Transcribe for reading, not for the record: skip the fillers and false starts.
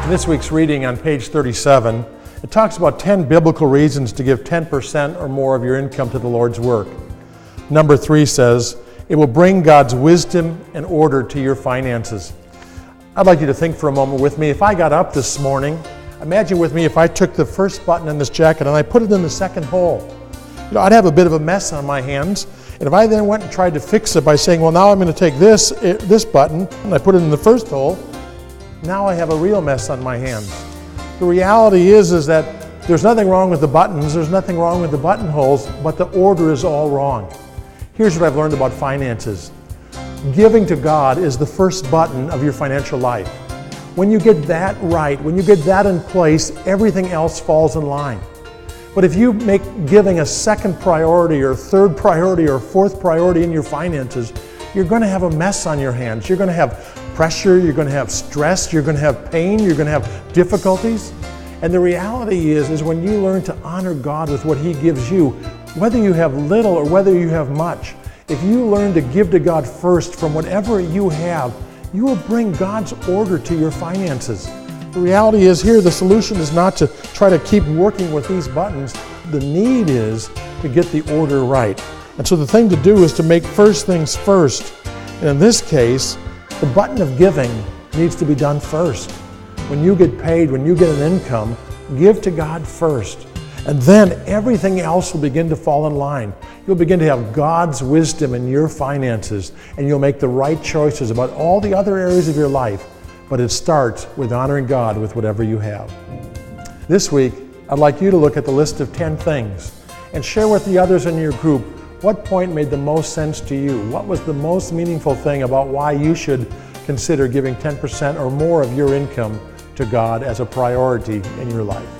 In this week's reading on page 37, it talks about 10 biblical reasons to give 10% or more of your income to the Lord's work. Number 3 says, it will bring God's wisdom and order to your finances. I'd like you to think for a moment with me. If I got up this morning, imagine with me if I took the first button in this jacket and I put it in the second hole. I'd have a bit of a mess on my hands. And if I then went and tried to fix it by saying, well, now I'm going to take this button and I put it in the first hole, now I have a real mess on my hands. The reality is that there's nothing wrong with the buttons, there's nothing wrong with the buttonholes, but the order is all wrong. Here's what I've learned about finances. Giving to God is the first button of your financial life. When you get that right, when you get that in place, everything else falls in line. But if you make giving a second priority or third priority or fourth priority in your finances, you're going to have a mess on your hands. You're going to have pressure, you're going to have stress, you're going to have pain, you're going to have difficulties. And the reality is when you learn to honor God with what He gives you, whether you have little or whether you have much, if you learn to give to God first from whatever you have, you will bring God's order to your finances. The reality is here, the solution is not to try to keep working with these buttons. The need is to get the order right. And so the thing to do is to make first things first. And in this case, the button of giving needs to be done first. When you get paid, when you get an income, give to God first. And then everything else will begin to fall in line. You'll begin to have God's wisdom in your finances, and you'll make the right choices about all the other areas of your life. But it starts with honoring God with whatever you have. This week, I'd like you to look at the list of 10 things and share with the others in your group what point made the most sense to you. What was the most meaningful thing about why you should consider giving 10% or more of your income to God as a priority in your life?